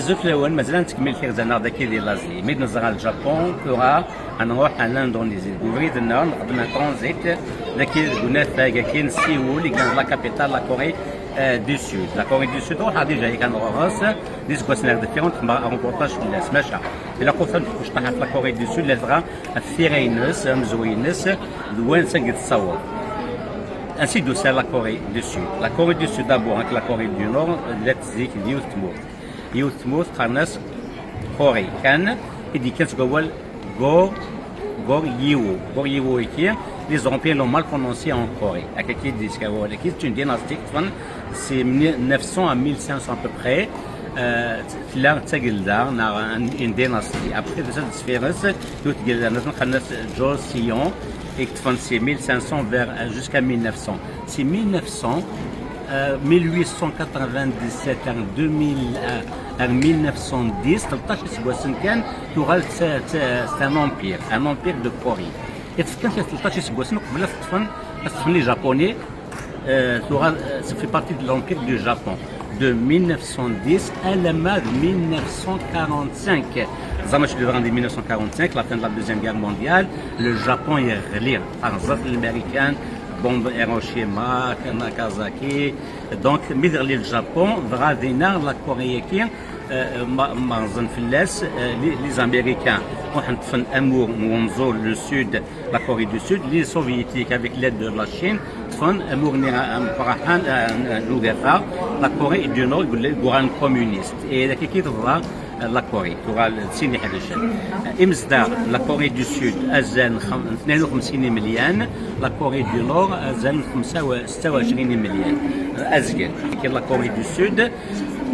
زوف الاول مازال نتكمل في غزانا داكي ديال لازي ميد نزرع الجابون كورا غنروح على اندونيسي نريد نخدم ترانزيت داكي قلنا كاين سيول اللي كان لا كابيتال لا كوري دو سود لا كوري دو سود روح ديجا كان غوص ديس كوسنير ديفيرونت ما ريبورتاج في الناس ماشا الا قلت واش طاحت لا كوري دو سود لازغا الثيرينس مزوينس وين سنقد تصور ainsi de ça la Corée du Sud. La Corée du Sud d'abord avec la Corée du Nord, l'etzik Youthmouth. Youthmouth خناس كوري كان يدي كاس جوال Gor Yewo ici, les Européens l'ont mal prononcé en Corée. C'est une dynastie, c'est 900 à 1500 à peu près. Là, une dynastie. Après cette différence, tout Joseon, et c'est 1500 jusqu'à 1900. C'est 1900, 1897 à 2001. En 1910, c'est un empire de Corée. Et les Japonais, ça fait partie de l'empire du Japon. De 1910 à la fin de 1945. En 1945, la fin de la Deuxième Guerre mondiale, le Japon est relié par les Américains. Bombe Hiroshima, Nagasaki. Donc, le Japon, la Corée, les Américains, Amour, le Sud, la Corée du Sud, les Soviétiques avec l'aide de la Chine, Amour, la Corée du Nord, le Gouran communiste. Et la Corée, la Corée du Sud, 52 مليون, la Corée du Nord, 26 مليون. La Corée du Sud,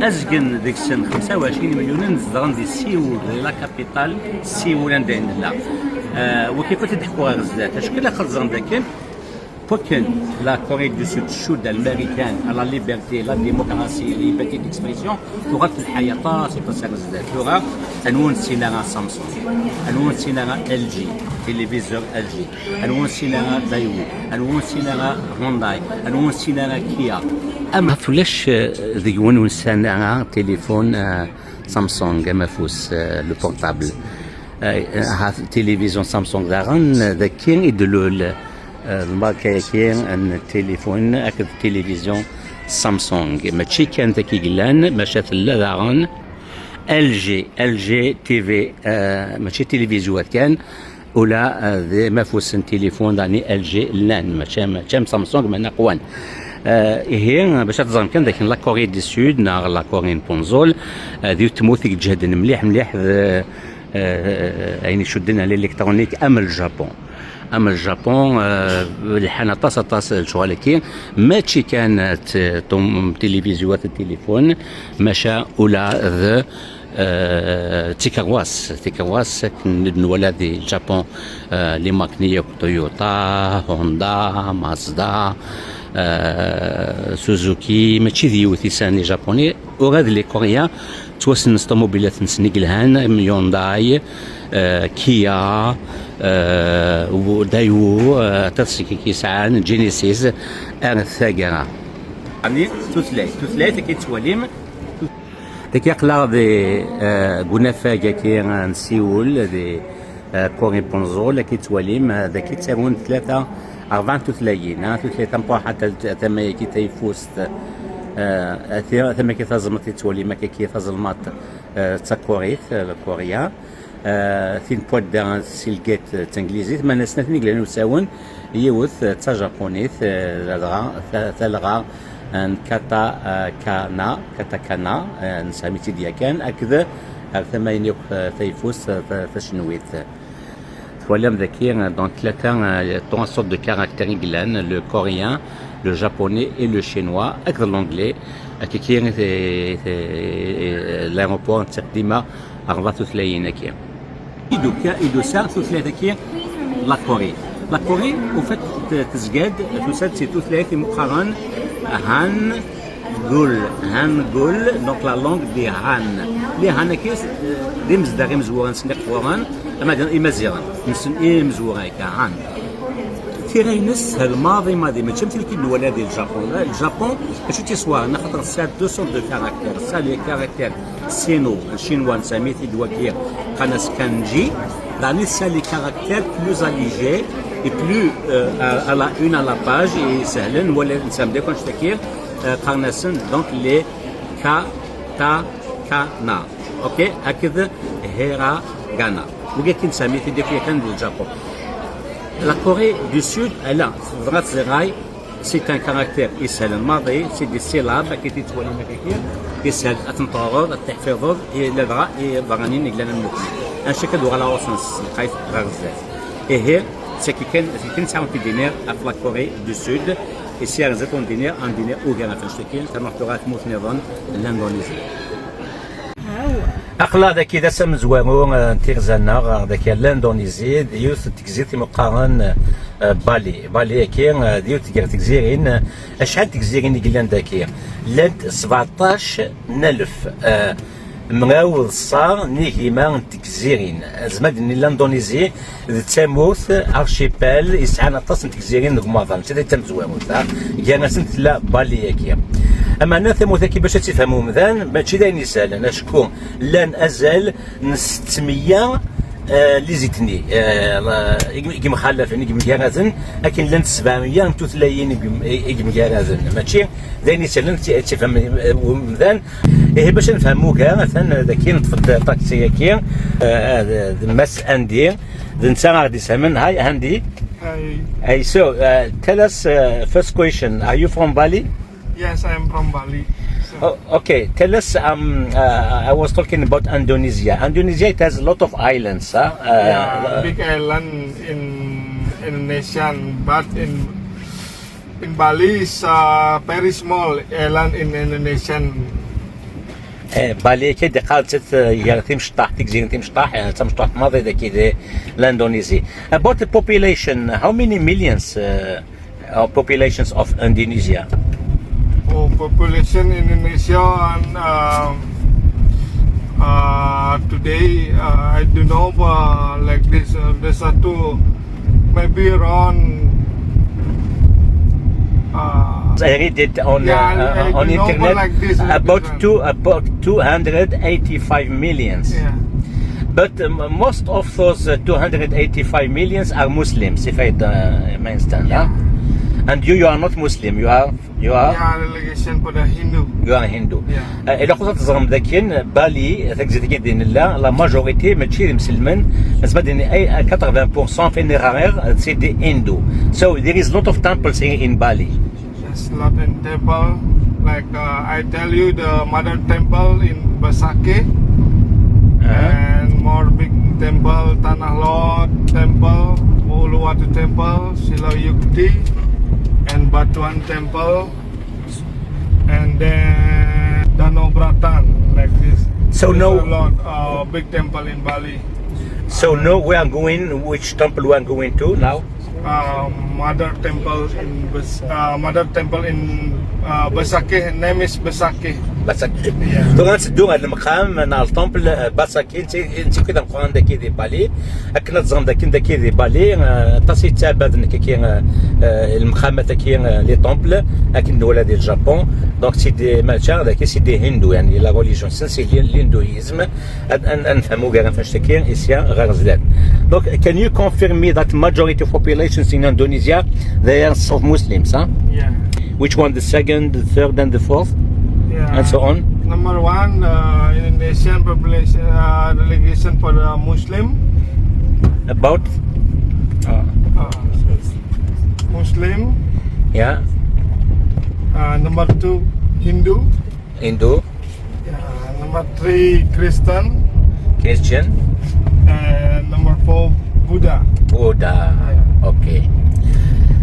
أزجن ديك السنة 25 مليون نزران دي سيول لا كابيتال سيول عندنا وكيف تضحكوا غزات اش كلا خرزان داك Pourquoi la Corée du Sud chaude américaine à la liberté, la démocratie, la liberté d'expression, pour être le hayata, c'est pas ça que c'est. Pour un cinéma Samsung, un cinéma LG, téléviseur LG, un cinéma Daewoo, un cinéma Hyundai, un cinéma Kia. أما فلاش ذيون ونسانا تليفون سامسونج أما فوس لو بورتابل ها تلفزيون سامسونج داغن ذاكين يدلو الماركة كاين ان تليفون اكد تلفزيون سامسونج ماشي كان ذاكي قلان ماشات لا داغن ال جي تي في ماشي تلفزيونات كان ولا ما فوس تليفون داني ال جي لان ماشي سامسونج من اقوان هي باش تظن كان ذاك لا كوري دي سود نار لا كورين بونزول ذي تموثيك جهد مليح يعني شدنا الالكترونيك اما الجابون الحنا طاس الشغل كي ماشي كانت تلفزيونات التليفون مشى ولا ذا تيكاواس ولا دي الجابون لي ماكنية تويوتا هوندا مازدا سوزوكي ماشي ذيوثي ساني جابوني وغاد لي كوريا توسن ستوموبيلات نسنقلهان يونداي كيا ودايو ترسيكي كيسعان جينيسيس الثاقرة يعني توثلاث كيتواليم داكي قلا دي قنافاكا كي نسيول دي كوري بونزول كيتواليم داكي تساون 4 توثلايين توثلاثة حتى ثما كي تيفوست ثما كي تظلمت توليم كي تظلمات تاكوريث كوريا ثين بودا سيلكيت تانجليزيت ما ناس نثني قلنا نساون يوث تا جابونيث ثلغا ان كاتا نسامي تيديا كان اكذا ثمانية ثيفوس فشنويت ولم ذكي دونك ثلاثة trois sortes de caractères glan le coréen le japonais et le chinois avec l'anglais qui est l'aéroport تقديمه 34 كي يدو سار ثلاثة كي لا كوري وفات تزقاد تسد سيتو ثلاثة مقارن هانغول دونك لا لونغ دي هان لي هان كيس دي مزدغي مزوران سنق وران اما مزيران نسن مزوران كهان تيرينس الماضي ماضي ما تشمت لك الولاد ديال الجابون اش تيسوا انا خاطر سا 200 دو كاركتير سا لي كاركتير sino chinois نسميه دوكير قناص كانجي يعني c'est les caractères plus allégés et plus à la une à la page et سهلين ولا نسميه كون شتكير قناصن دونك لي كا تا كانا اوكي هكذا هيرا غانا ولكن نسميه دوكير كان الجابون. La Corée du Sud, elle a c'est un caractère يسهل الماضي c'est des syllabes qui تتولي مكاكير يسهل التنطور التحفيظ الى الضغانين يقلنا المكمل ان شكل وغلا وصنص قايف غرزات هي سكي كان ساعه دينار في لا كوري دو سود سي غزات دينار ان دينار اوغانا فنشتكين تنحتوغات موت نظام الاندونيسي أقلا ذاك إذا سام زوارو تيرزانا ذاك الاندونيسي ديوث تكزيرتي مقارن بالي كي ديوث تكزيرين شحال تكزيرين يقلان ذاكي لاد 17,000 مراوض صار نيكيما تكزيرين زماد الاندونيسي تاموث ارشيبال يسعى نطاس تكزيرين نغماضان سيدي تم زوارو كان سنت لا بالي كي اما انا ثموثا كي باش تفهموا مذان ماشي داين يسال انا شكون لان ازال 600 اللي زيتني يجي مخلفين يجي مكارزن لكن لان 700 انتو تلايين يجي مكارزن ماشي داين يسال تفهم مذان إيه باش نفهموا كاع مثلا ذاك نطفد طاكسي كي مس اندي نتا غادي يسمن هاي هاندي Hey, so tell us first question. Are you from Bali? Yes, I am from Bali. So. Oh, okay, tell us. I was talking about Indonesia. Indonesia it has a lot of islands, huh? Yeah, big island in Indonesia, but in Bali is very small island in Indonesia. بالي كي قالت يارتي مشطاح تكزيرتي مشطاح تم مشطاح ماضي ذاك الاندونيسي. About the population, how many millions are populations of Indonesia? Oh, population in Indonesia and today I don't know like this. There's a two maybe around. I read it on internet like this, about 285 millions. Yeah. But most of those 285 millions are Muslims, if I understand. Yeah. And you are not Muslim. You are. Yeah, relegation for the Hindu. You are Hindu. Yeah. إذا قلت تزرم ذاكين بالي تجزي دين الله لا ماجوريتي ماشي مسلمين اسمها أي 80% في النغامير سي دي هندو. So there is a lot of temples in Bali. There's a lot in temple. Like I tell you, the mother temple in Besakih and more big temple, Tanah Lot temple, Uluwatu temple, Siloyukti, and Batuan temple, and then Danau Bratan like this. So there's no a lot big temple in Bali. So no, we are going. Which temple we are going to now? Mother temple in Besakih. Name is Besakih. Basakih. دونك تدو هذا المقام نال التمبل باساكي انت كذا مقام داكي دي بالي اكنا تزغم داكي دي بالي تصي تابد كي المقامات كي لي تمبل لكن ولا ديال الجابون دونك سي دي ماتشا داكي سي دي هندو يعني لا ريليجيون سي الهندويزم نفهموا كاع فاش تكين اسيا غير زلات دونك can you confirm me that majority of populations in Indonesia they are of Muslims, huh? Yeah. Which one, the second, the third and the fourth? Yeah. And so on? Number one, Indonesian population relegation for the Muslim. About? Muslim. Yeah. Number two, Hindu. Hindu, Number three, Christian. Christian, And number four, Buddha. Buddha. Okay.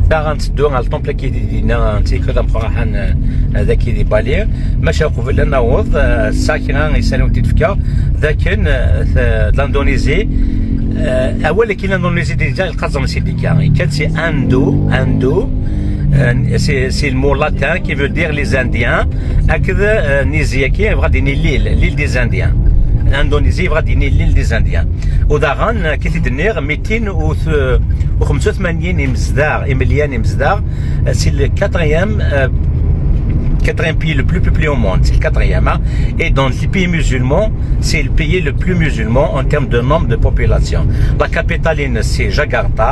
داغنت دو على الطومبل كي دينا انتي كذا مفرحان ذاك دي بالي ماشي قبل ان نوض ساكنه يسالون تيتفكا ذاك الاندونيسي اول كي الاندونيسي ديجا القزم سي ديكا كان سي اندو سي المو لاتان كي فو دير لي زانديان هكذا نيزيا كي غادي ليل دي زانديان الاندونيسي غادي ليل دي زانديان وداغان كي تدنير 285 مليان مزدار سي الكاتريام quatrième pays le plus peuplé au monde, c'est le quatrième. Hein. Et dans les pays musulmans, c'est le pays le plus musulman en termes de nombre de population. La capitale c'est Jakarta,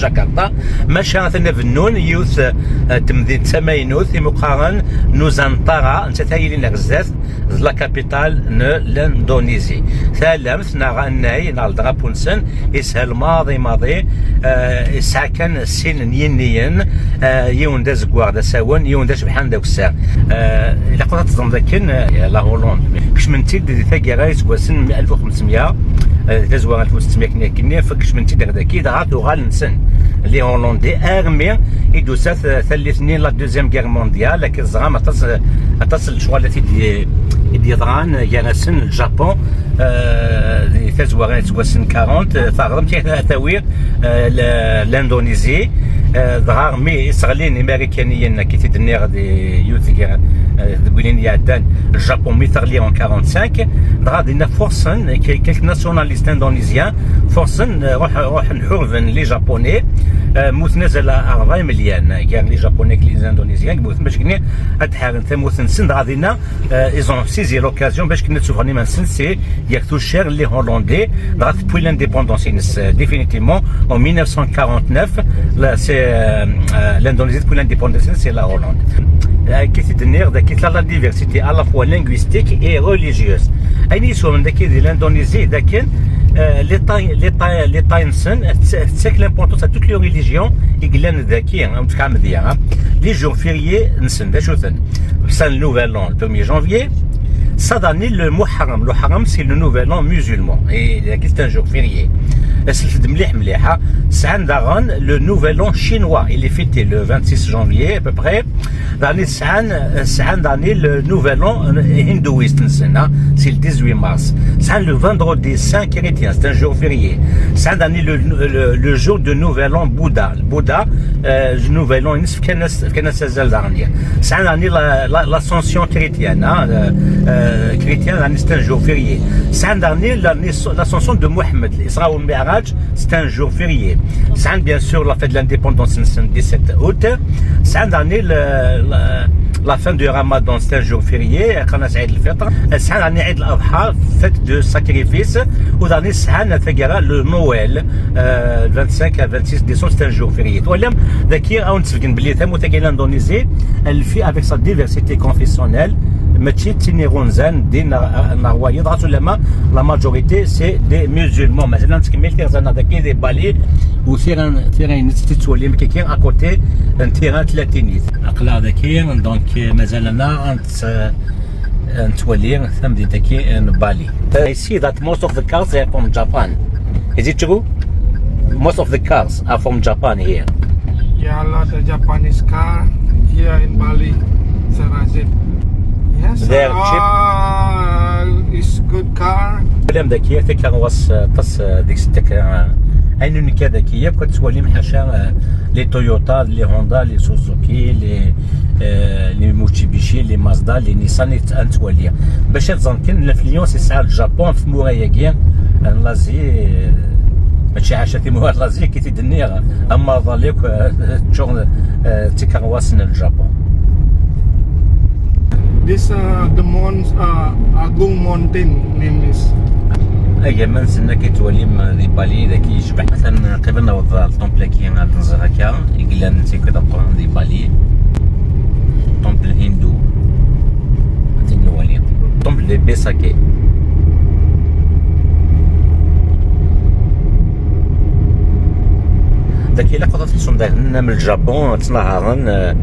Jakarta. ماشي تنفنون يوث تمدين تماينوث مقارن نوزانطارا نتايلين غزاث لا كابيتال لاندونيزي ثالث نرى اناي نالدغا بونسن يسهل ماضي ساكن سين نينيين يون داز كوار دا ساون يون داز بحال داك الساعه الا قدرت تظن ذاكن لا هولوند كش من تيد دي ثاكي رايس كواسن 1500 تزوار 1600 كنا فكش من تيد داكي دغا غال نسن لي هولندي ارمي يدوسات ثلاثنين لا دوزيام غير مونديال لكن زعما تصل شغل التي دي ضران يانسن الجابون تزوار كواسن 40 فغرم تاوير لاندونيزي ظهر مي اسرائيليين امريكانيين كي تدنيغ دي يوث تقولين يعدان الجابون مي تغلي en 45 غادينا فورسن كيلك ناسيوناليست اندونيزيان فورسن روح نحورفن لي جابوني موت نزل 40 مليون كان لي جابوني لي اندونيزيان موت باش كنا ادحار ثموت نسن غادينا ايزون سيزي لوكازيون باش كنا تشوفني ما نسن سي ياكتو شير لي هولندي غاد بوي لانديبوندونس ديفينيتيفمون en 1949 لا سي l'Indonésie pour l'indépendance c'est la Hollande qui s'est tenir de qui la diversité à la fois linguistique et religieuse أي سو من ذاك l'Indonésie ذاك l'État insen c'est que l'importance à toutes les religions يقلن ذاكي متكامل ديالها les jours fériés نسن دا شو ثن c'est le nouvel an le 1er janvier ça donne le Muharram. Le Haram c'est le nouvel an musulman et c'est un jour férié. C'est مليحة. Le nouvel an chinois, il est fêté le 26 janvier à peu près. Le nouvel an hindouiste, c'est le 18 mars. C'est le vendredi saint chrétien, c'est un jour férié. C'est le jour de nouvel an Bouddha. Le Bouddha, le nouvel an, c'est l'ascension chrétienne. Chrétien, c'est un jour férié. C'est l'ascension de Mohammed, l'Isra ou le Mi'raj, c'est un jour férié. C'est bien sûr la fête de l'indépendance, le 17 août. C'est la fin du Ramadan, c'est un jour férié. C'est Eid al-Adha, fête de sacrifice. Ou le Noël, 25 à 26 décembre, c'est un jour férié. L'Indonésie, elle fait avec sa diversité confessionnelle. La majorité c'est des musulmans. Maintenant, des balais ou faire un à côté un terrain latinique. Donc, I see that most of the cars are from Japan. Is it true? Most of the cars are from Japan here. Yeah, a lot of Japanese car here in Bali. Sarazit. Yes, they're cheap. It's good car. الكلام ذكية فكرة واس تص ديك ستك أين نكا ذكية بقى تسوالي محاشا لي تويوتا لي هوندا لي سوزوكي لي موتشيبيشي لي مازدا لي نيسان تسواليا باش تظن كان الانفلونس يسعى الجابون في مورايا كيا لازي ماشي حاشا تيموها لازي كي تدنيها أما ظليك تشوغ تيكرواسن الجابون. This the Agung Mountain name is. أي منزلنا كيتولي دي بالي ذاك يشبح مثلا قبل نوض الطومبل كي ننزل هكا يقول لنا نسي كذا قران دي بالي طومبل هندو هذي نوالي طومبل دي بيساكي ذاك إلا قدرت تصون من الجابون تنهارن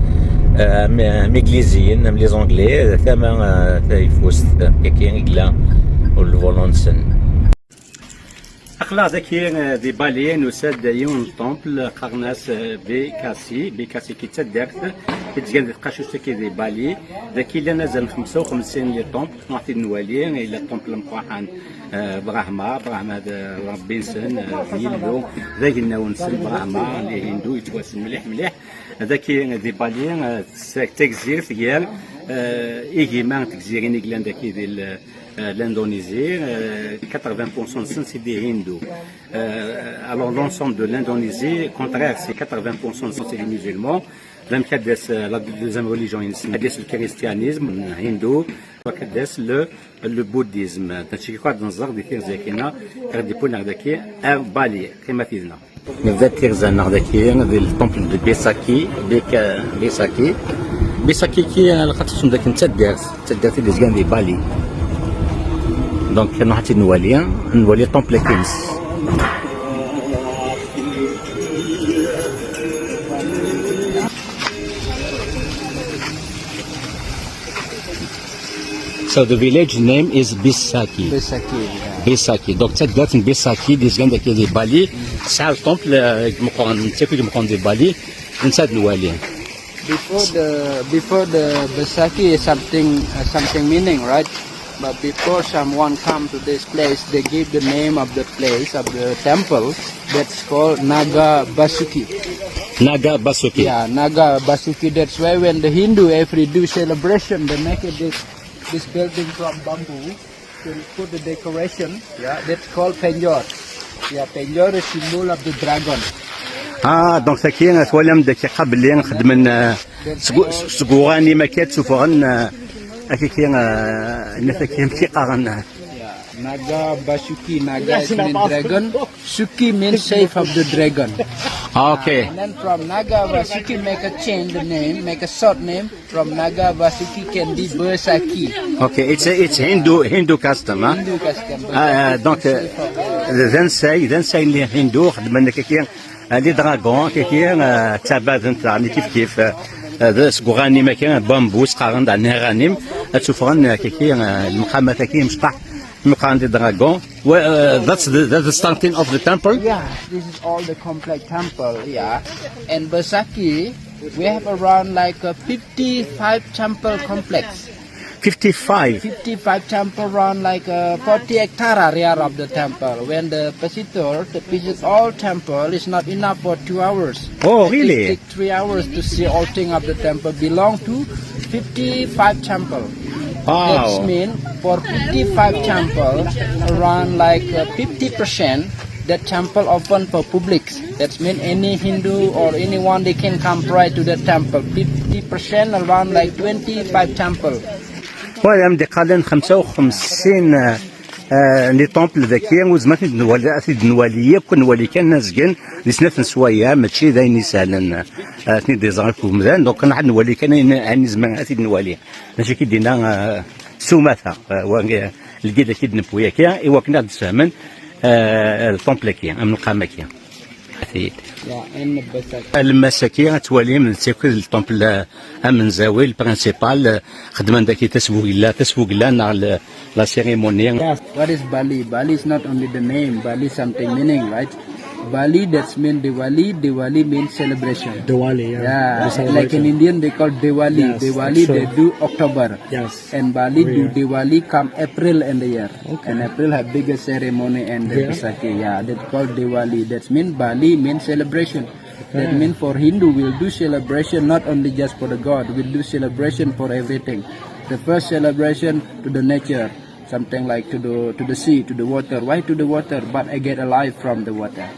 ميغليزيين لي زونغلي ثما تايفوست كي يقلا والفولونسن أقلا ذاكي دي بالي نساد يون طومبل قرناس بكاسي كي تدرت كيتجان دي قاشوش كي دي بالي ذاكي إلا نازل 55 لي طومبل نعطي نوالي إلا طومبل مقاحان براهما ربي نسن يلو ذاك الناونسن براهما لي هندو يتواسن مليح ذاكي دي بالي تكزير فيال إيجيمان تكزيرين إجلان ذاكي ديال l'Indonésie, 80% c'est des hindous. Alors l'ensemble de l'Indonésie, au contraire, c'est 80% c'est des musulmans. لم كدس لا دوزيام ريليجيون كدس الكريستيانيزم الهندو وكدس لو بوديزم تشي قاعد نزار ديك زاكينا غادي يكون هذاك بالي كما فينا ذات تيرزان هذاك ديال التمبل دو بيساكي بيساكي كي لقيت داك تدارت اللي زكان دي بالي دونك نحط نولي طومبل كينز. So the village name is Bisaki. Bisaki. Donc cette date in Bisaki ديزغان داك دي بالي ساعة الطومبل مقارن تاكل مقارن دي بالي نساد الوالي. Before the Besaki is something meaning, right? But before someone come to this place, they give the name of the place of the temple that's called Naga Basuki. Naga Basuki. Yeah, Naga Basuki. That's why when the Hindu every do celebration, they make it this building from bamboo to put the decoration. Yeah, that's called penjor. Yeah, penjor is symbol of the dragon. دونك ساكين توالم داك قبل اللي نخدم سكوغاني ما كتشوفوهن هكاكي نفاكي مشي قارن. Naga Basuki. Naga means dragon. Suki means safe of the dragon. Okay. And then from Naga Basuki make a change the name, make a short name. From Naga Basuki can be Besaki. Okay, it's Hindu custom, huh? Hindu custom. Donc then say اللي هندو خدمنا هكاكي لي دراغون هكاكي تابعت نتاع كيف هذا سكوغاني ما كان بامبوس قارن تاع نهرانيم تشوفون هكاكي المقامات هكاكي مشطح مقام دي دراغون that's the starting of the temple. Yeah, this is all the complex temple. Yeah, and Besaki we have around like a 55 temple complex. 55 temple around like 40 hectare area of the temple. When the visitor to visit all temple is not enough for 2 hours. Oh, really? It takes 3 hours to see all thing of the temple. Belong to 55 temple. Wow. That means for 55 temple, around like 50%, that temple open for public. That means any Hindu or anyone they can come pray to the temple. 50% around like 25 temple. ويا مدي قالن 55 لي طومبل ذاكيا وزمات نواليه كون نوالي كان نازكن لسنات نسوايا ماشي داين سهلا ثني ديزايف ومزان دونك نحن نوالي كان اني زمان اثيد نواليه ماشي كي دينا سوماتا لقيت كي نبويا كيا ايوا كنا نتفاهمن الطومبل كيا من القامه كيا المساكين توالي من تاكل الطومبل من زاوي البرانسيبال خدمان داكي تسوق لا نع لا سيريموني. What is Bali? Bali is not only the name, Bali is something meaning, right? Bali that means Diwali means celebration. Diwali, yeah. Like in Indian they call Diwali. Yes, Diwali sure. they do October. Yes. And Bali do Yeah. Diwali come April in the year. Okay. And April have bigger ceremony and the Yeah. Besaki. Yeah, that's called Diwali. That means Bali means celebration. That means for Hindu we'll do celebration not only just for the God, we'll do celebration for everything. The first celebration to the nature, something like to the sea, to the water. Why to the water? But I get alive from the water.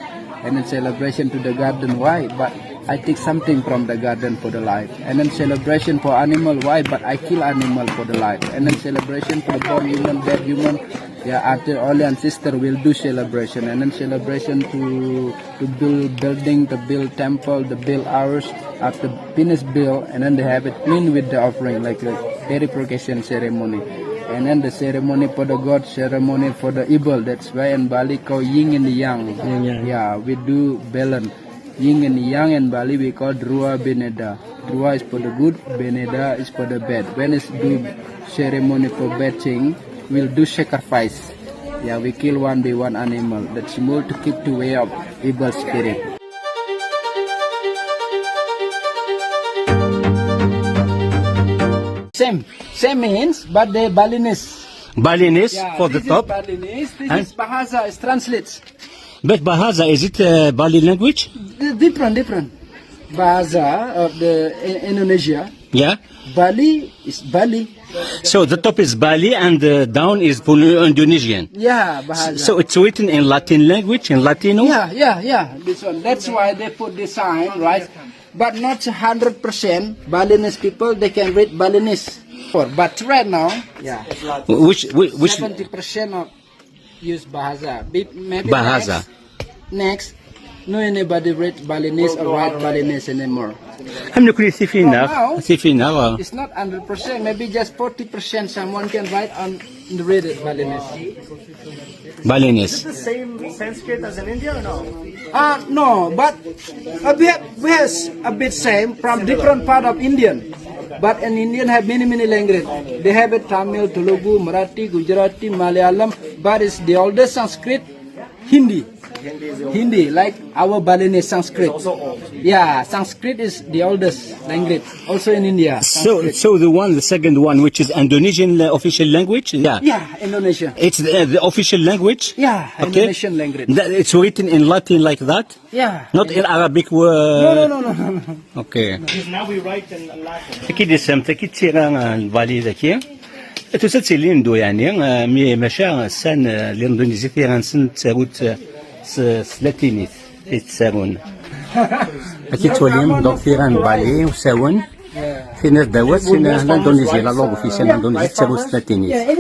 And then celebration to the garden. Why? But I take something from the garden for the life. And then celebration for animal. Why? But I kill animal for the life. And then celebration for the born human, dead human. Yeah, after all and sister will do celebration. And then celebration to build building, to build temple, to build ours. After finish build, and then they have it clean with the offering, like a purification ceremony. And then the ceremony for the God, ceremony for the evil. That's why in Bali called yin and yang. Yeah, we do balance. Yin and yang in Bali we call Drua Beneda. Drua is for the good, Beneda is for the bad. When it's do ceremony for bad thing, we'll do sacrifice. Yeah, we kill one by one animal. That's more to keep away of evil spirit. Same means, but the Balinese. Balinese for the top. Balinese. This And? is Bahasa. It translates. But Bahasa, is it Bali language? Different. Bahasa of the Indonesia. Yeah. Bali is Bali. So the top is Bali and down is Indonesian. Yeah, Bahasa. So it's written in Latin language, in Latino? Yeah. This one. That's why they put the sign, right? but not 100%. Balinese people, they can read Balinese. But right now, yeah, which 70% of use Bahasa. Maybe Bahasa. Next, no anybody read Balinese or write Balinese anymore. هم نكون سيفينا now, سيفينا It's not 100%, maybe just 40% someone can write on read it Balinese. بالينيس. The same Sanskrit as in India or no? No, but we have a bit same from different part of Indian. But in Indian have many languages. They have it Tamil, Telugu, Marathi, Gujarati, Malayalam. But it's the oldest Sanskrit, Hindi. Hindi, like our Balinese Sanskrit. Yeah, Sanskrit is the oldest language, also in India. So the second one, which is Indonesian official language, yeah. Yeah, Indonesia. It's the official language. Yeah, Okay. Indonesian language. It's written in Latin like that, Yeah. not in Arabic word. No. Okay. Because now we write in Latin. أكيد اسم أكيد تيران الفالي ذكي. تسات ليندو يعني مي مشا سان الإندونيسي تيران سن تساوت سلاتينيت تساون. أكيد توليم دوك تيران بالي وساون. في ناس داوات سن الإندونيسي لا لوغ في سن الإندونيسي تساوت سلاتينيت.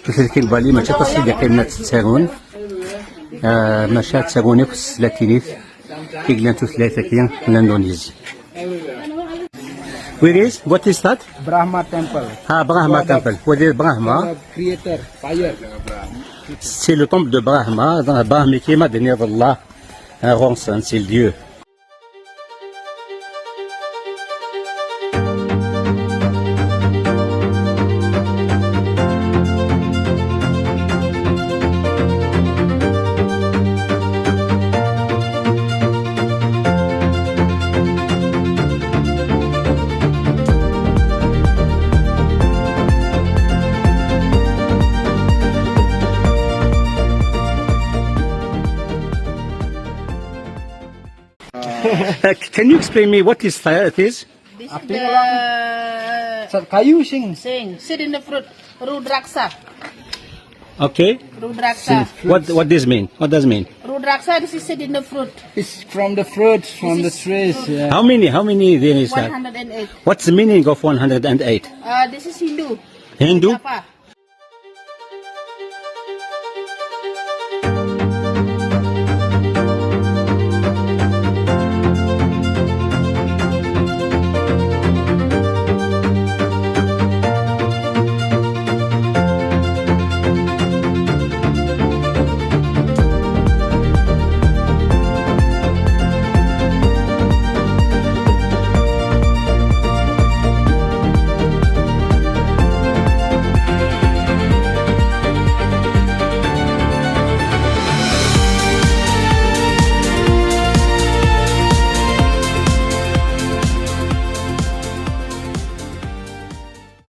تسات البالي ماشا تصيد قيمة تساون. ماشا تساوني في سلاتينيت. كيغلان ثلاثة كيان الإندونيسي. Where is? What is that? Brahma temple. Brahma temple. What is Brahma? Creator, fire. C'est le temple de Brahma. Dans Brahma qui m'a donné Allah. Un rang saint, c'est le Dieu. Can you explain me what is it is? This is the Kayu sing. saying, sit in the fruit, Rudraksa. Okay. Rudraksa. What this mean? What does mean? Rudraksa, this is sit in the fruit. It's from the fruits, from the trees. Yeah. How many there is that? 108. What's the meaning of 108? This is Hindu. Hindu? Java.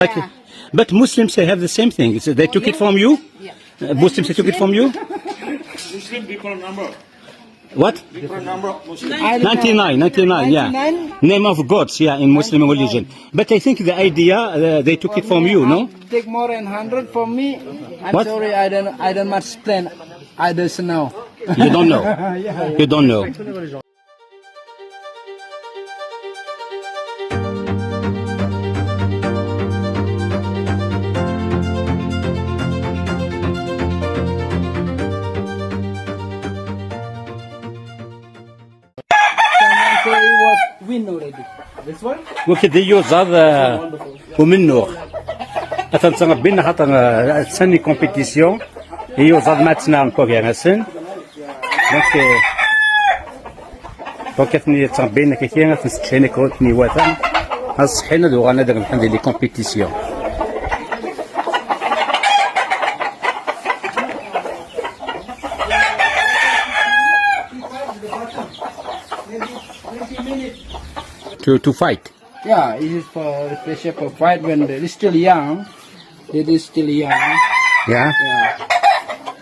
Okay. But Muslims they have the same thing. So they took it from you? Yeah. Muslims they took it from you? Muslim different number. What? Different number of Muslim. I don't know. 99, yeah. 99? Name of gods, yeah, in Muslim religion. But I think the idea, they took it from you, no? Take more than 100 from me. I'm What? sorry, I don't much plan. I don't know. You don't know. You don't know. Someone say it was win already. This one? وكده يوزاد ومنه أتنصر بينا خاطر تسني كومبيتيسيون يوزاد ما تسنا نكوغي غسن دونك كتني تربينا كثيرا تنسكشيني كروتني وثن الصحينا دو غانا داك الحمد لله كومبيتيسيون. To fight. Yeah, it is for pressure for fight when they're still young. It is still young. Yeah. Yeah.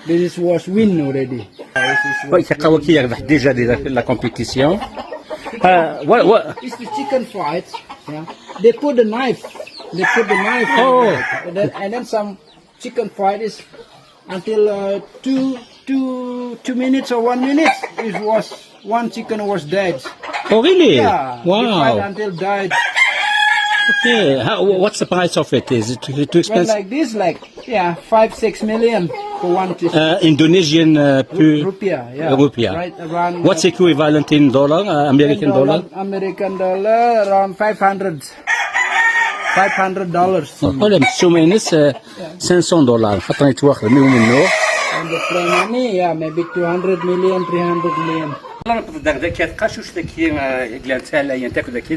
This was win already. Oui, c'est quand qui a déjà la compétition. What? It's the chicken fight. Yeah. They put the knife. Oh. And then some chicken fight is until 2 minutes or 1 minute. It was one chicken was dead. Oh, really? Yeah. We Wow. fight until died. Okay. What's the price of it? Is it too Well, expensive? like this, like 5-6 million for one tissue. Indonesian Rupiah, yeah. Rupiah. Right around. What's equivalent in dollar? American dollar? American dollar around $500. ولا السومينس $500 خاطر يتواخذ منه. And the free money, yeah, maybe 200 million, 300 million. والله نقدر ذاك قاشوش ذاك قلان تالا ينتاكو ذاك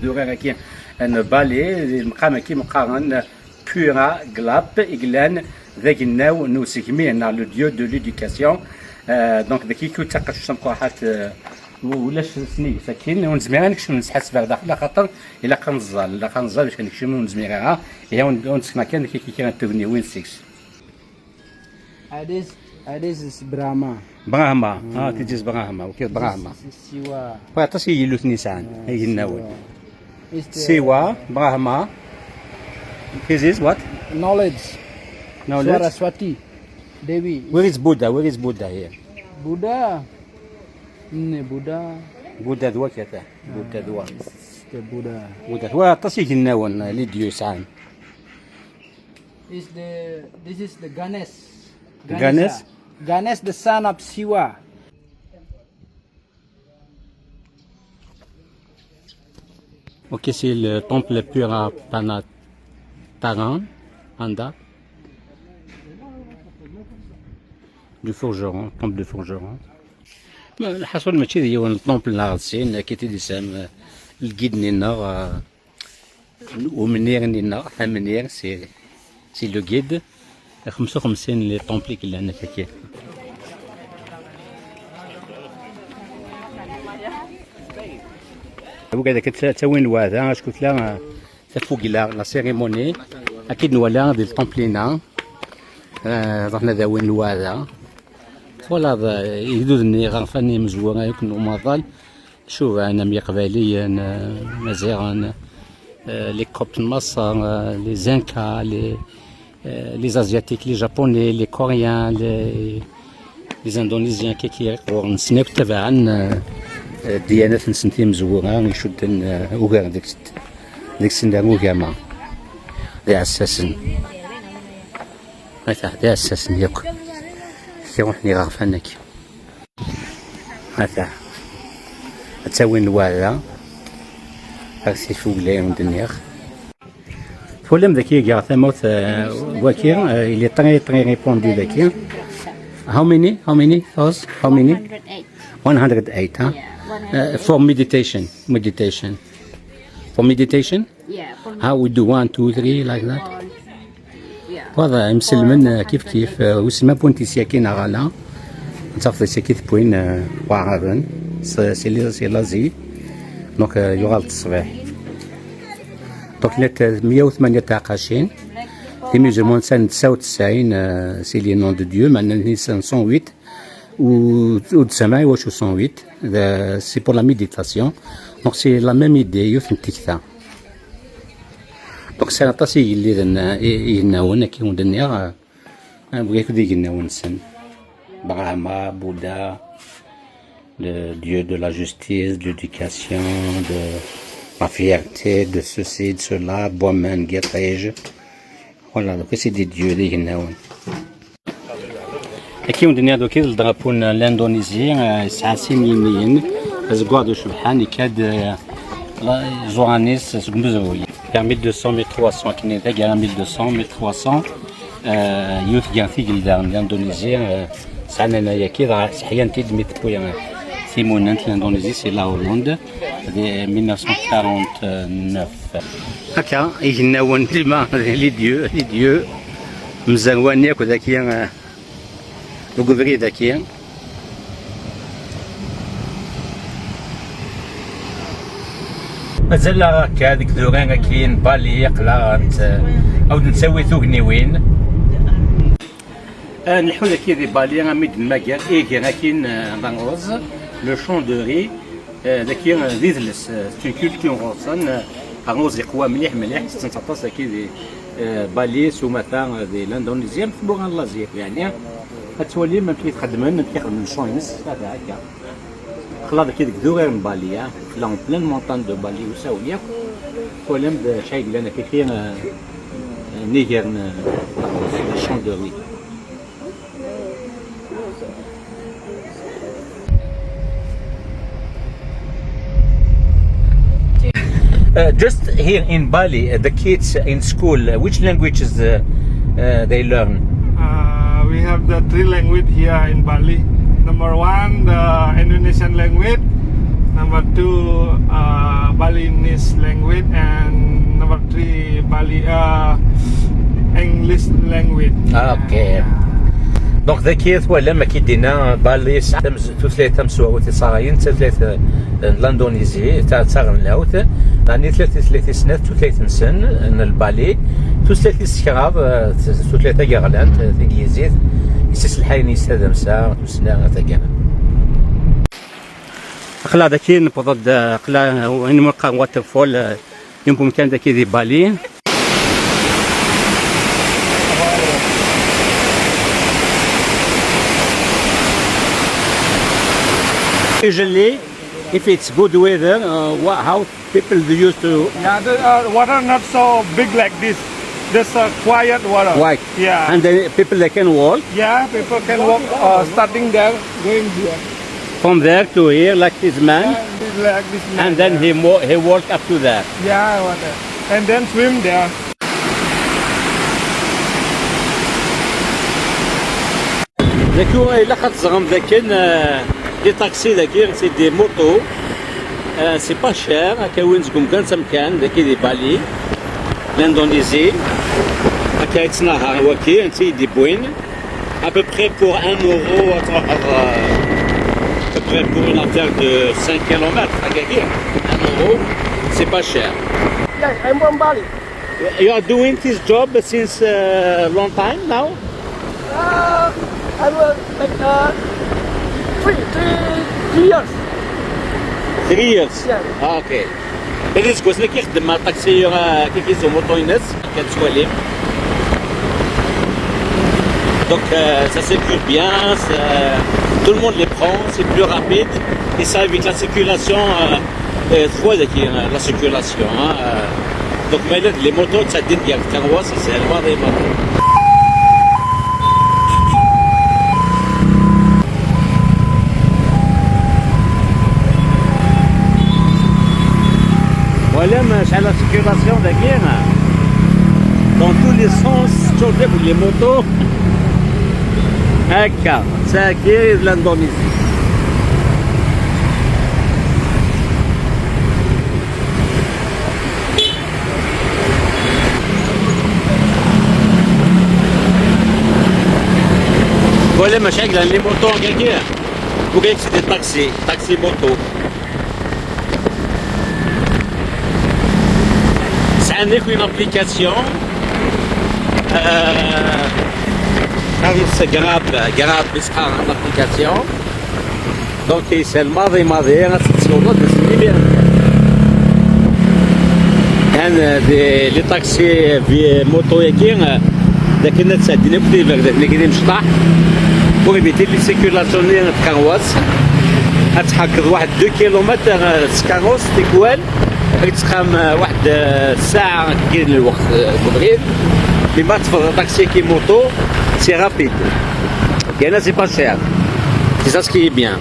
دورا كي ان بالي مقام كي مقارن بورا غلاب إقلان ذاك الناو نوسكمي نا لو ديو دو ليديكاسيون دونك ذاك كي تاقاش سمقاحات ولاش سني ساكن ونزميرا نكشم نسحس بعد داخل خاطر الا كنزال باش كنكشم ونزميرا هي ونسكنا كان كي كان تبني وين 6 This is Brahma. براهما تيجيز براهما وكي براهما This is Siwa. فاتسي يلوث نيسان هي الناوي It's the Siwa, Brahma. This is what? knowledge. Knowledge. Saraswati. Devi. Where is Buddha? Where is Buddha here? Buddha. Buddha. Buddha دوا كذا. Buddha دوا. The Buddha. Buddha دوا تصيح الناون لديو سان. This is the Ganesh. Ganesh? Ganesh, the son of Shiva. Ok, c'est le temple Pura Panataran, Panda. Du forgeron, temple de forgeron. الحصول ماشي هي الطومبل ناغسين كي تيدي سام الجيد نينا ومنير نينا منير سي لو جيد 55 لي طومبلي اللي عندنا كي وكذا كتساوي نواذا شكون لا تفوق لا سيريموني اكيد نوالا ديال الطومبلينا رحنا ذاوي نواذا ولا يدودني غرفاني مزوره يكون مظل شوف انا مي قبالي مزيغان لي كوبت مصر لي زانكا لي ازياتيك لي جابوني لي كوريان لي اندونيزيان كي نسناو تبعا ديانات نسنتي مزوره يشدن اوغار ديك السنه موكاما دي اساسن هذا دي اساسن ياك كيروحني غرفانك هذا تساوي نوالا هاكسي فوق لي ندنيخ فولم ذاكي كاع ثموت واكير اللي طري ريبوندي ذاكي how many hours how many 108 huh? For meditation Yeah. how we do 1 2 3 like that هذا مسلمن كيف وسما بونتي سياكين غالا نصافي سيكيت بوين وعربن سي لازي دونك يغال الصباح دونك نت 108 تاقاشين دي ميزومون سنة 99 سي لي نون دو ديو معنا نيسان 108 و تسمعي واش 108 سي بور لا ميديتاسيون دونك سي لا ميم ايدي يوث نتيكتا دونك سنة طاسي اللي يناون كي ندنيا بغيت ديك يناون سن Brahma, Bouddha, le dieu de la justice, de l'éducation, de la fierté, de ceci, de cela, Bomen, Guetrej. Voilà, donc c'est des dieux, des Guinéens. Et qui ont donné le drapeau de l'Indonésie, c'est assez mignon. Les guards de Chouhan, ils cadent Johannes, c'est comme ça. Il y a 1200, 1300, qui n'est pas, il y a 1200, 1300. Youth Ganthi, l'Indonésie. سعنا يا كذا حيان تدمي تبويا ثيمونانت الأندونيسي سي لا هولندا 1949 هكا يجناون تما لي ديو مزوان ياكو ذاكيا وكوفري ذاكيا مازال هكا هذيك دوران كاين بالي قلا عاود نسوي ثوغنيوين نحو ذاكي دي بالي غاميد الماكار إيكي غاكين دانغوز لو شون دو ري ذاكي ديزلس سي كولتور غوصن غانغوز يقوى مليح مليح ستنعطاس ذاكي دي بالي سوماتا دي لاندونيزيا مثبوغ ان لازيك يعني هتولي ما كيخدمن كيخدم الشوينس هذا هكا خلاص كي دور من بالي لا بلان مونطان دو بالي وساوية ولم شيء لنا كثير نيجر شاندوري. Just here in Bali, the kids in school, which languages they learn? We have the 3 language here in Bali. Number 1, the Indonesian language. Number 2, Balinese language, and number 3, English language. Okay. دونك ذاك ولا ما كيدينا بالي ثلاثة مسواوت صاغين ثلاثة الاندونيزي تاع لاوت راني 33 سنة ثلاثة سن البالي ثلاثة سكراب ثلاثة غلانت انجليزيت يسس الحين يستخدم ساعة وسنة تاعنا خلا داكي نبض خلا وين ملقى واتر فول يمكن كان داكي دي بالي. Usually, if it's good weather, how people used to Yeah, the water not so big like this. Just quiet water. walk, Yeah. and then people they can walk Yeah, people can walk starting there, going here. from there to here like this man, Like this. and then he walk up to there. Yeah, water. And then swim there. ذاك إلا خاطر زغم ذاك لي طاكسي ذاك سي دي موتو سي با شير هكا وين تقوم كان سمكان ذاك دي بالي الاندونيزي هكا يتنهار وكي انت يدي بوين ابوبخي بور 1 euro ابوبخي بور اون افير دو 5 كيلومتر هكا كي 1 euro سي با شير. Yeah, I'm from Bali. You are doing this job since long time now? I will like 3 years. 3 years. Yeah. اوكي. هذا كوسنا كيخدم مع الطاكسي كي كيزو موطوينات كتسواليم. Donc ça circule bien, tout le monde les prend, c'est plus rapide et ça évite la circulation la circulation. Donc les motos ça dit qu'il y a carrosse, c'est le des motos. Voilà, شحال la circulation داكينا dans tous les sens تشوف les motos هكا ساكير الاندونيزي. Voilà مشاكل لي موتو هكاكيا وكاين سي دي taxi موتو. عندك une application c'est grave بصحة l'application donc c'est الماضي أنا تصورت السنين أنا لي طاكسي في موتو ياكين ذاك الناس تساعدني بديفر ذاك اللي كاين مشطح pour éviter les circulations de carrosse أتحكض واحد 2 كيلومتر كاروس تكوال تقام واحد ساعة كاين الوقت المغرب لما تفضل طاكسي كي موتو سي رابيد يعني سي با شير سي سا سكي بيان.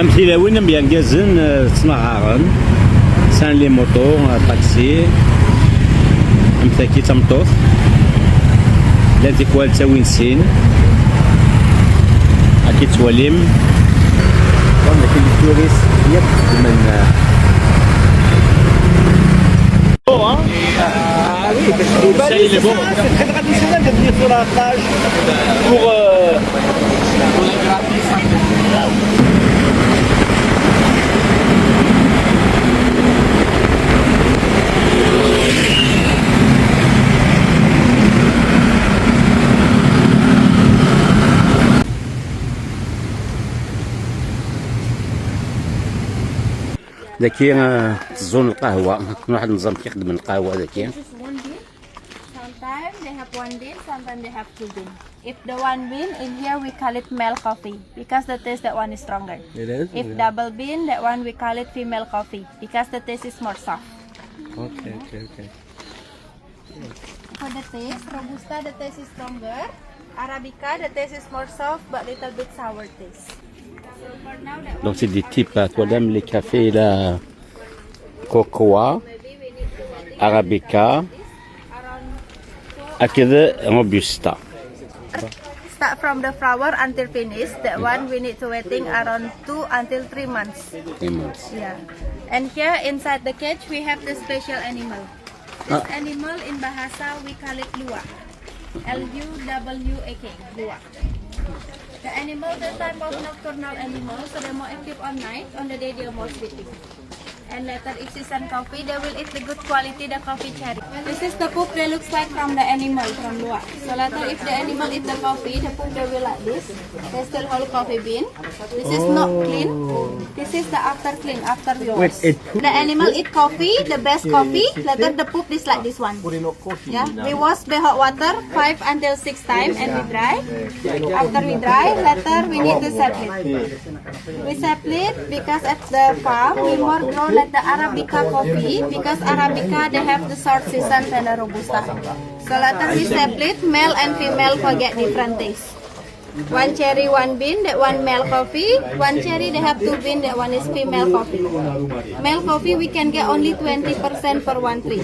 أمثلة وين بينجزن تصنعارن سان لي موتو طاكسي أمثلة كي تمطوط لا تيكوال تاوين سين هاكي تواليم كون كاين التوريس من c'est il est bon. C'est très traditionnel de venir sur la plage pour la gratis. ذاكي تزون القهوة واحد النظام كيخدم القهوة ذاكي. This is one bean. Sometimes they have one bean, sometimes they have two bean. If the one bean in here we call it male coffee because the taste that one is stronger. It is? If double bean, that one we call it female coffee because the taste is more soft. Okay, okay, okay. For the taste, Robusta the taste is stronger. Arabica the taste is more soft but little bit sour taste. So for now that Donc c'est des types voilà les cafés là cocoa, arabica, أكذا robusta. start from the flower until finish. That one we need to waiting around 2 until 3 months. Yeah. And here inside the cage we have the special animal. This animal in Bahasa we call it luwak. Luwak. Luwak. The animal the type of nocturnal animal, so they're more active on night. On the day they're more sleeping. And later if season coffee, they will eat the good quality the coffee cherry. This is the poop they looks like from the animal from luwak. So later if the animal eat the coffee, the poop they will like this. They still hold coffee bean. This is not clean. This is the after clean, after we wash. The animal eat coffee, the best coffee. Later the poop is like this one. Yeah, we wash by hot water 5 until 6 times and we dry. After we dry, later we need to separate. We separate because at the farm we more grow like the Arabica coffee because Arabica they have the short season than the Robusta. So later we separate male and female for get different taste. One cherry, one bean, that one male coffee. One cherry they have 2 bean, that one is female coffee. Male coffee we can get only 20% for one tree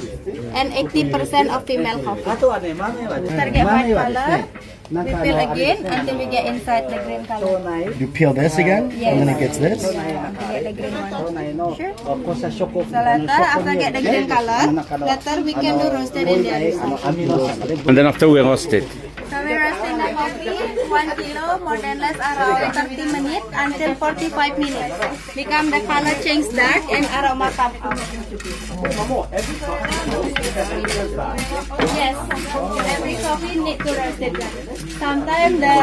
and 80% of female coffee. After get white color, we peel again until we get inside the green color. You peel this again, Yes. and then it gets this. Yeah, after get the green one. Sure. So later, after get the green color, later we can do roasted in the other side. And then after we roast it. So we roasting the coffee 1 kilo more than less around 30 minutes until 45 minutes. Become the color change dark and aroma come out. Yes, every coffee need to roast it. Sometimes the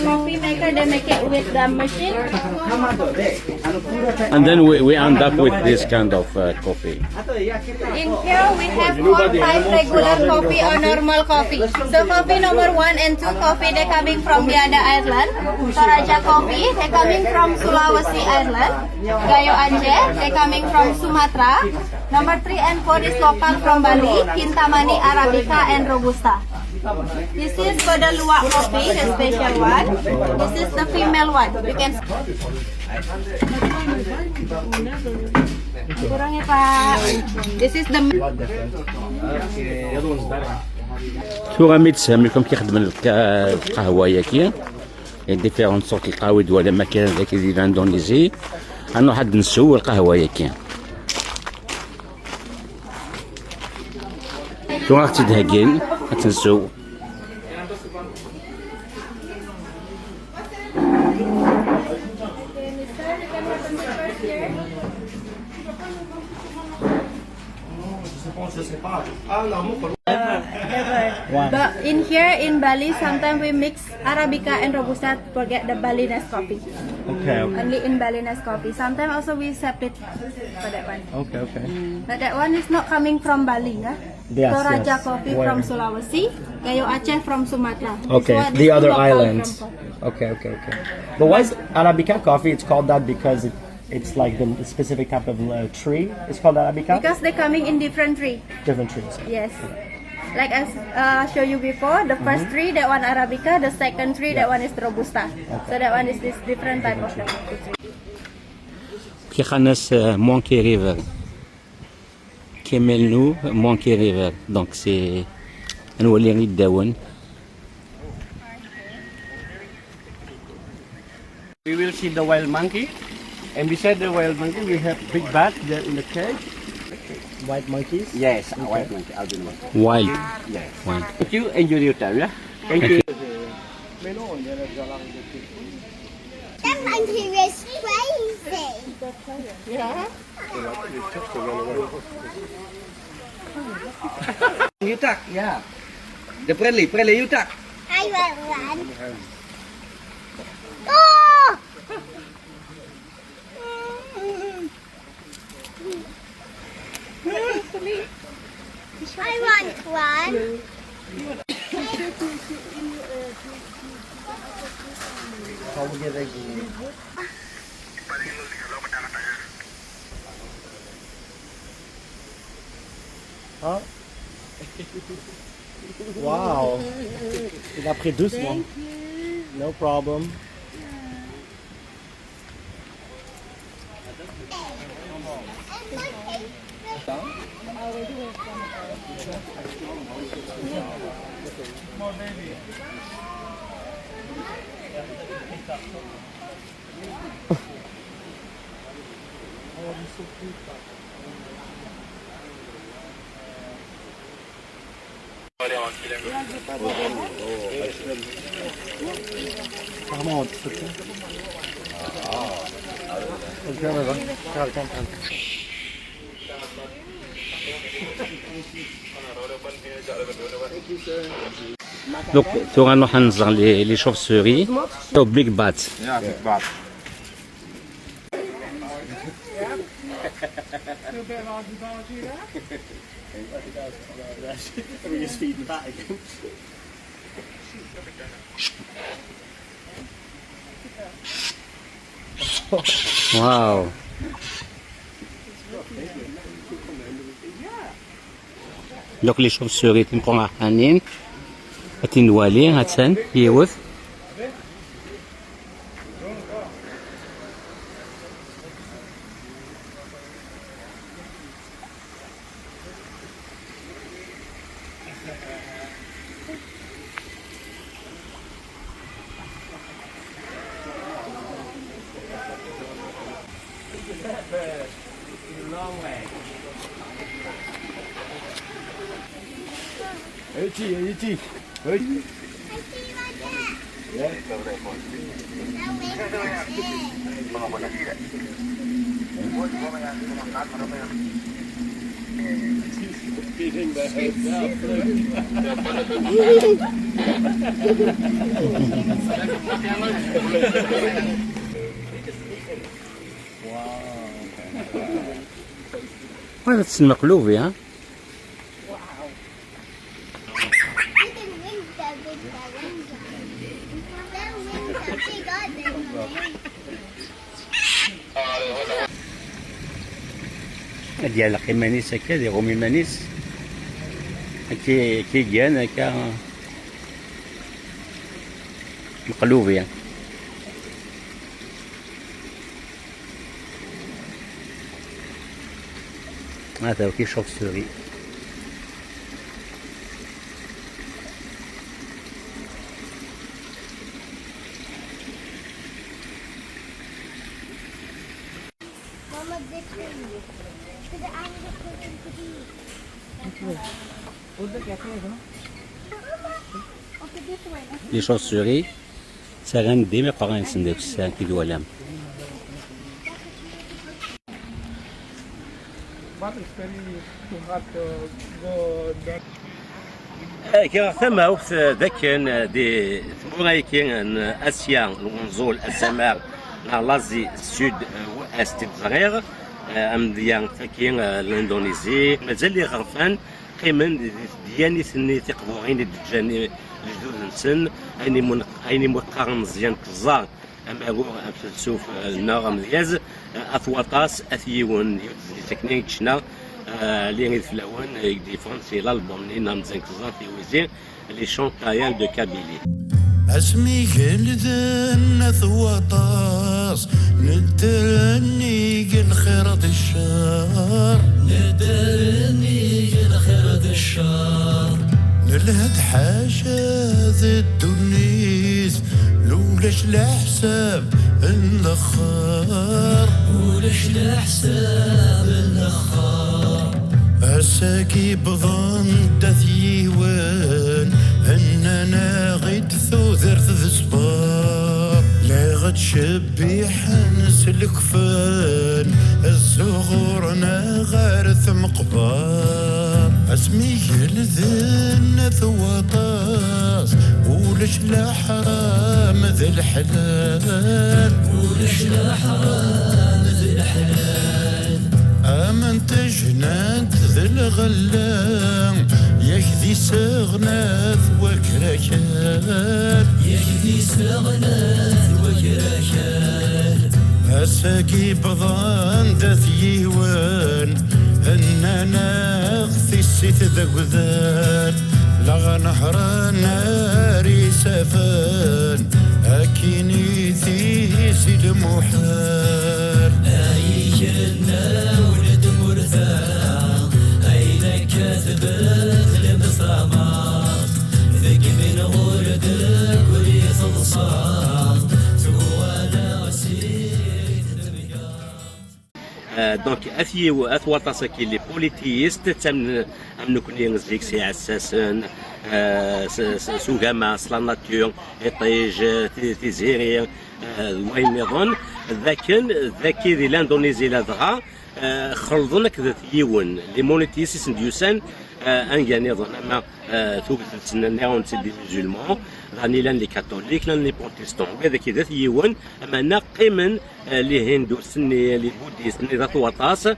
coffee maker they make it with the machine. And then we end up with this kind of coffee. In here we have 4 type regular coffee or normal coffee. So coffee number 1 and 2 coffee they coming from the other island. Toraja coffee they coming from Sulawesi Island. Gayo Aceh they coming from Sumatra. Number 3 and 4 is local from Bali. Kintamani, Arabica and Robusta. This is for the luwak coffee, the special one. This is the female one. You can. Kurang ya Pak. This is the. توراميد سامي كم كيخدم القهوة ياكي ديفيرون صوت القهوة ولا مكان ذاك اللي في اندونيزي أنا واحد نسو القهوة ياكي تو راك تدهكين تنسو But in here in Bali, sometimes we mix Arabica and Robusta to get the Balinese coffee. Okay. Only in Balinese coffee. Sometimes also we separate for that one. Okay. Okay. But that one is not coming from Bali, huh? Yes, Toraja yes. coffee Where? from Sulawesi, Gayo Aceh from Sumatra. Okay. This one The is other local islands. from- Okay. But why is Arabica coffee? It's called that because it's like the specific type of tree. It's called Arabica. Because they coming in different tree. Different trees. Yes. Like as show you before, the first tree that one Arabica, the second tree that one is Robusta. So that one is this different type of the coffee tree. كي خناس مونكي ريفر كيملنو مونكي ريفر دونك سي نولي غير داون. We will see the wild monkey, and beside the wild monkey we have big bat there in the cage. White monkeys. Yes, a wild monkey, albino. وايلد Yes. وايلد. Thank you, enjoy your time, yeah. Thank you. That monkey was crazy. You tuck, yeah. The friendly, you tuck. I want one. Oh! one. Hein? Wow. Il a pris doucement. No problem. Donc, tu auras les chauves-souris au Big Bat. Yeah, big bat. Wow. Donc les chauves-souris تنبقوا حانين تنوالي هاتسان يوث هذا تسمى مقلوبي ها ديال قيمانيس هكا دي غومي مانيس كي كان هكا مقلوبي هذا هو كي شوف-سوري Mama, this one. To the end of Okay, this way. لي شوف-سوري ساغان ديما بقى غنسن داك الساعه كي دوالام But it's very too hard to go down. كي ثم وقت ذاك دي ثموراي كاين اسيا ونزول السماء لازي السود واست صغير ام ديال كاين الاندونيسي مازال لي غرفان قيمن ديالي ثني تقبوغين الجاني الجدود نسن اني موقع مزيان كزار اما هو فلسوف النار مزياز اثواطاس اثيون تكنيك شنا اللي فلاون دي فرنسي الالبوم اللي نام زين كزار في وزير لي شونتايال دو كابيلي اسمي جلدن ثواطاس ندرني الخير الشهر ندرني الخير الشهر نلهد حاجة ذي الدنيس لولاش الحساب النخار وليش الحساب النخار هساكي بظن دثيوان اننا غيد ثوذر ذي صبار لا غد شبيح نسلكفان الزغور غارث مقبار اسمي لذن ثواطاس ولش لا حرام ذي الحلال ولش لا حرام ذي الحلال امنت جنات ذي الغلام يكذي سغناث وكركال يكذي سغناث وكركال أساقي بضان دثيوان أننا أغثي السيت ذقذال لغا نهر ناري سفان أكيني ثيسي المحال أي جنة ولد مرثا أين كاتبت لمصامات ذك من غردك وليث الصاغ سوانا غسيت دونك اثوى تاسكي لي بوليتيست تم نكوني نزيك سي عساسن سوغاما سلا ناتور اطيج تيزيري وين يظن ذاكي ذي لاندونيزي لدغا خلطنك ذات يون لي مونيتيست ديوسان انغاني ظن اما ثوب تسنى دي ميزولمون غاني لان لي كاثوليك لان لي بروتستون هذاك ذات يون اما ناقمن لي هندو سني لي بوديست لي ذات وطاس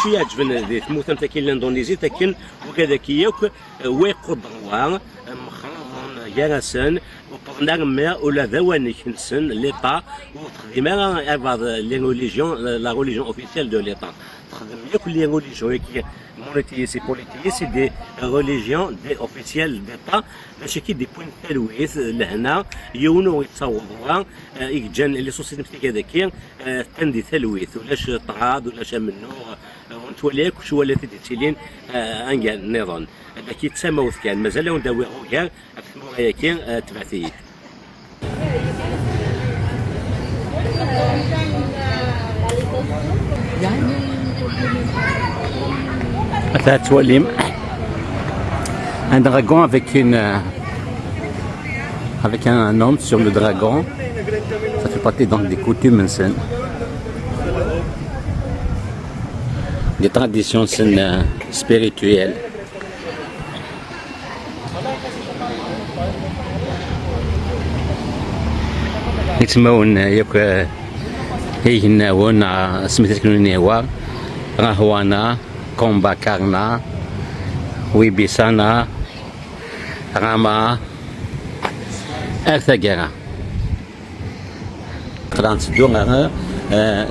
شو يعجبنا ذي ثموثن تاكين لاندونيزي تاكن وكذاك ياك ويقدروا مخلطون يرسن وقرنا ما ولا ذواني كنسن ليطا وتخدم بعض لي ريليجيون لا ريليجيون اوفيسيال دو ليطا تخدم ياك لي ريليجيون كي مونيتيس بوليتيس دي ريليجيون دي اوفيسيال ديطا باش كي دي بوين تلويث لهنا يونو يتصوروا يجان لي سوسيتي كذاك تندي تلويث ولاش طراد ولاش منو ونتوليك شو ولا تديتيلين انغان نيرون هذا كي تسمى كان مازال نداوي غير هي كي تبعثيت توليم un dragon avec un homme sur le dragon. Ça fait partie donc des coutumes, des traditions spirituelles. يتسمون ياك هيهناون سميتك نيوا راهوانا كومباكارنا ويبيسانا راما ارثاغرا قرانت دونغا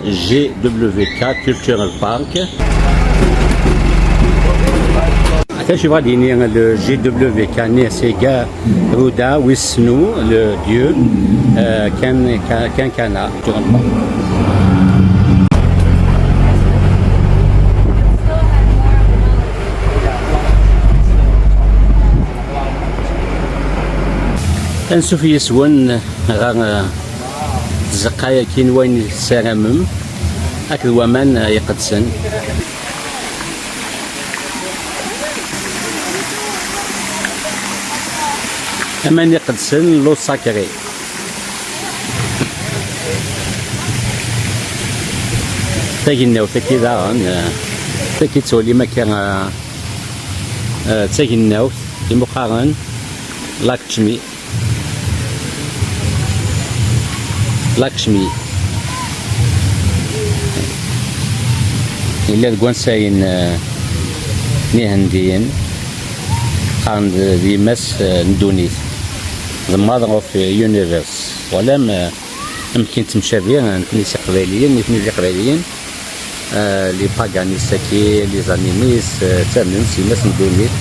جي دبليو كا كولتورال بارك je vois le GWK Sega Ruda Wisnu, le dieu Kankana. نشوف يسون غا زقايا كين وين سرمم اكل ومن يقدسن أمان يقدسن لو ساكري تاجينا وتاكي داغن تاكي تولي مكان تاجينا المقارن لاكشمي إلا الكوانساين نيهنديين عند ذي مس ندونيث the mother of universe ولا يمكن تمشابه نتنيس قباليين نتنيس قباليين لي باغانيساكي لي زانيميس تامن سيماس ندونيث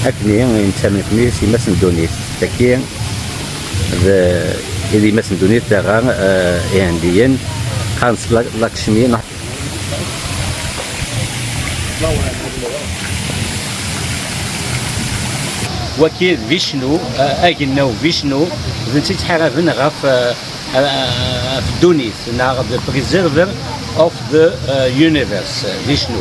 أكني نتامن كني سيماس ندونيث تاكي إذا ماس ندونيث تاغا هنديين خانس لاكشمي وكيل فيشنو اجنو فيشنو نسيت حرفنا غف في دونيس نا the preserver of the universe فيشنو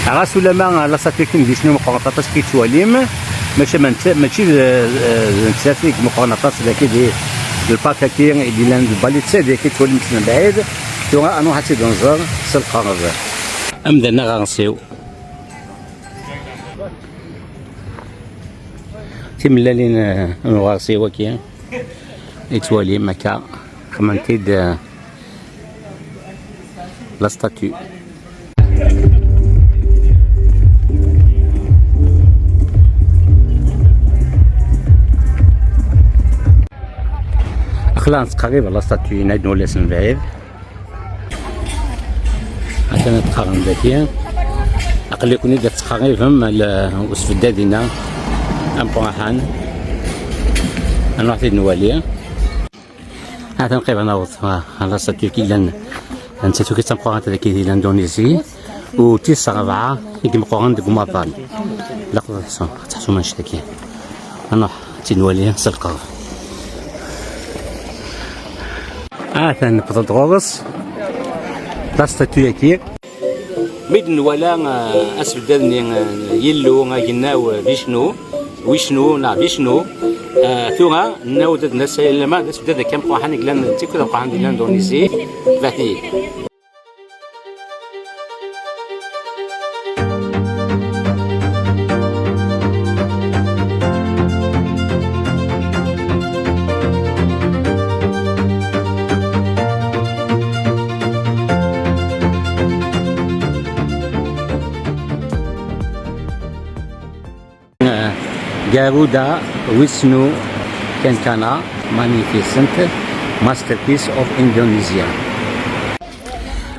راسو لما لا صافيكين فيشنو مقرطاس كي تواليم ماشي نتسافيك مقرطاس ذاك دي الباكاكي اللي لان الباليتسا ديال كيتولي من بعيد تو انو حتى دنزر سلقا امدنا غنسيو تملالين نغاسي وكي يتوالي مكا خمنتيد لا ستاتيو. خلاص قريبة لا ستاتيو نعد ولا اسم بعيد حتى نتقارن ذاتيا أقل يكون إذا تقريبهم وصف الدادينا أمبوحان أنا عطيت نوالي هذا نقيب أنا وصفها لا ستاتيو كي لان نتاتو كي تنبقوها تذكي ديال الاندونيسي و 9/4 يقمقوها ديك مطال لا تحسو ما نشتكي أنا تنوالي سلقا ثاني بطل غوغس لا ستاتيو كي ميدن ولا اسبدني يلو غناو ويشنو نا فيشنو ثورا ناود الناس لما اسبدد كم قاحن كلان تيكو قاحن ديال اندونيسي فاتي Garuda Wisnu Kencana Magnificent Masterpiece of Indonesia.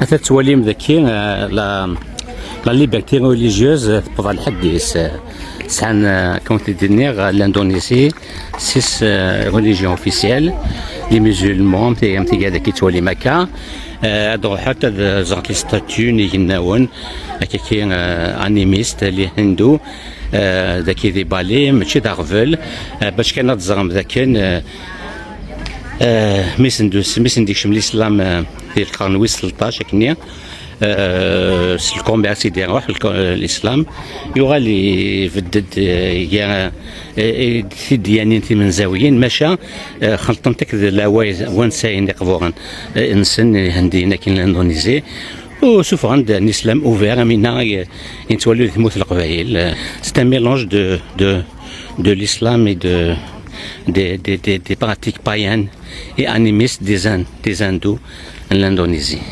هذا تواليم ذكي لا ليبرتي ريليجيوز بوضع الحديث سان كونت دينيغ الاندونيسي 6 ريليجيون اوفيسيال لي مسلمون تي قاعد كي توالي مكه هادو حتى زانك لي ستاتيو نيغناون كي انيميست لي هندو ذاكي دي بالي ماشي داغفل باش كان تزرم ذاكن ميسنديكش من الاسلام ديال القرن 13 كنيا الكوميرسي ديال روح الاسلام يغال يفدد يا ديانين من زاويين مشى خلطن تك وانساين يقبورن انسان هندينا كاين الاندونيسي وسوف عند الاسلام اوفير منا يتولوا ثموث القبائل سي ان ميلونج دو l'islam et des pratiques païennes et animistes des hindous en l'Indonésie.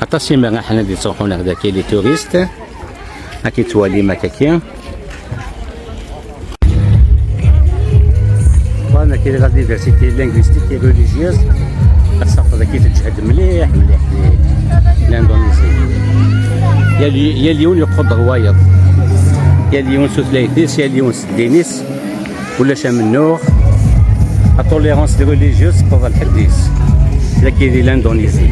attention حنا اللي تروحون هذاك لي توريست هاكي توالي مكاكيا وانا كي لا ديفيرسيتي لينغويستيك اي ريليجيوز الصف ذاك تجهد مليح الاندونيسي يا اليون يقود غوايض يا اليون سوثلايتيس يا اليون سدينيس ولا شام النور التوليرونس دي ريليجيوز بوضع الحديث ذاك ديال الاندونيسي.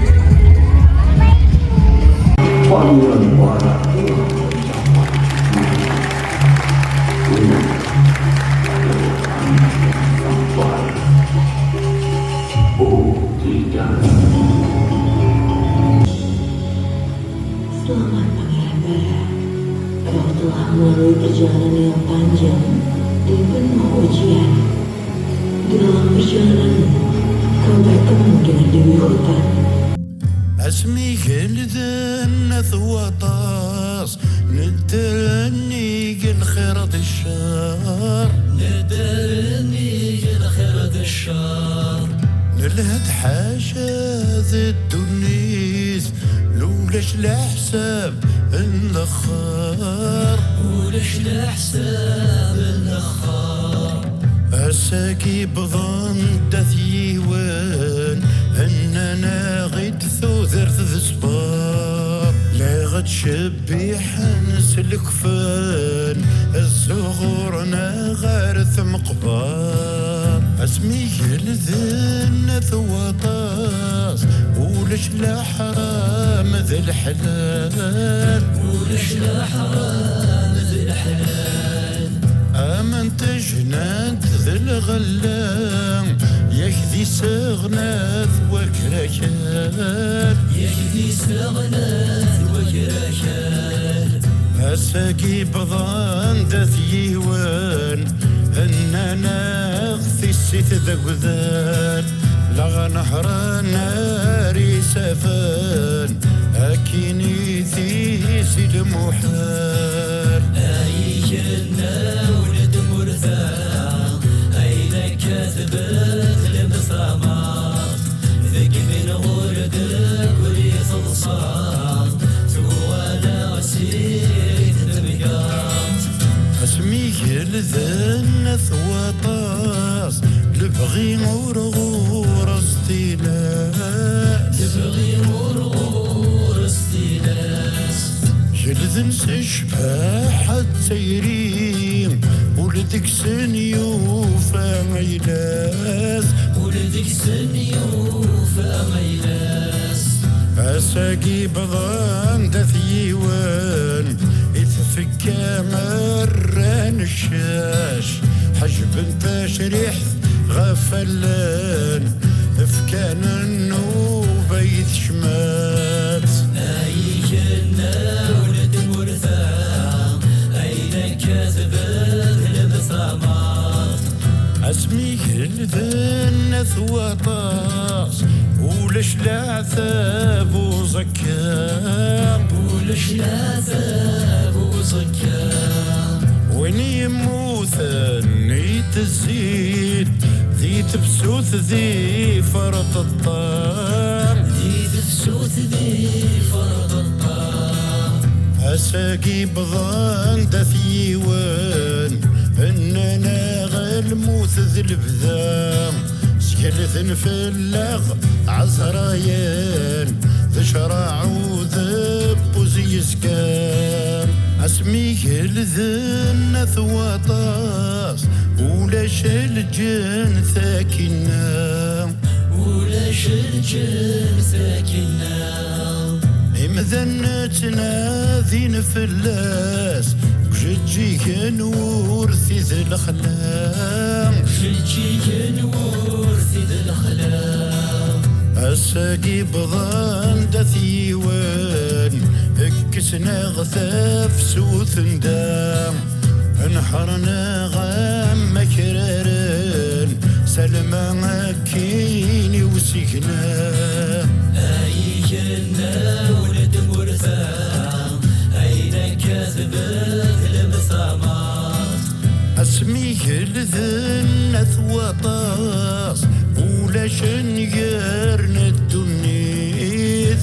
Selamat Pangeran Bara, kau telah melalui perjalanan yang panjang dan penuh ujian. Dalam perjalananmu, kau bertemu dengan Dewi Hutan. اسمي جلدنا ثواطاس ندرني الخيرات الشار نلهد حاجة ذي الدنيس لولاش الحساب النخار أساكي بظن دثيوان أننا غيد ثوذرت ذي صبار لا غد شبيح نسلك فان الزغورنا غارث مقبار اسمي يلذن ثواطاس ولش لا حرام ذي الحلال آمنت جنات ذي الغلام يكذي سغنات وكراكال أساقي بضان دثيوان أننا أغثي السيث ذا قذان لغا نهر ناري سفان أكيني ثيسي المحال اسمي الذن ثواطاس لبغي غور استيلاس جلذن سشباح التيريم ولدك سنيوفا ميلاس أساقي بضان دثيوان إثفكا مران الشاش حجب تشريح غفلان إفكان النوبة يتشمات اسمي الذن ثواطاس ولش العذاب وزكام وين يموثن يتزيد ذي تبسوث ذي فرط الطام أساقي بضان دثيوان إننا غالموث ذي البذام سكلثن في اللغ عزرايان ذي شراع وذب وزي سكام اسمي الذن ثواطاس ولاش الجن ثاكنا إمذنتنا ذي نفلاس بجدجي كنور في ذي الأخلاق أساقي بضان دثيوان اكسنا غثاف سوث ندام انحرنا غام مكرارن سلمى كيني وسكنا اسمي الذن ثواطاس ولا شنيرن الدنيث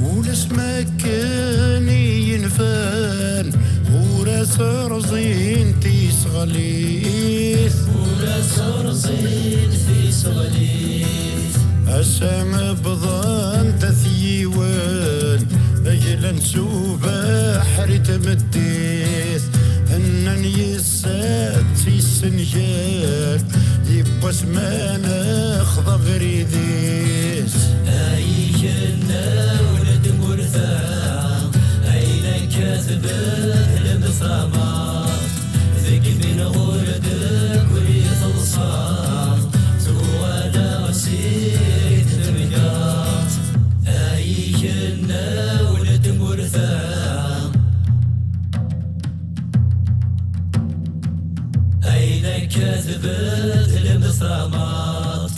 ولا اسمكاني ينفان ولا سرزين تيس غليث أسامة بضان تثيوان أجلا نسوبة حريت مديث أنن يسات في السنجال يبقى سمانا خضا غريديس كذبت المصامات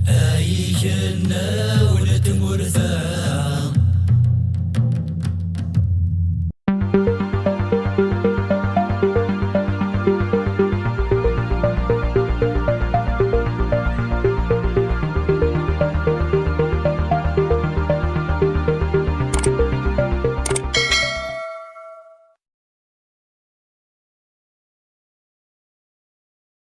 أي كنا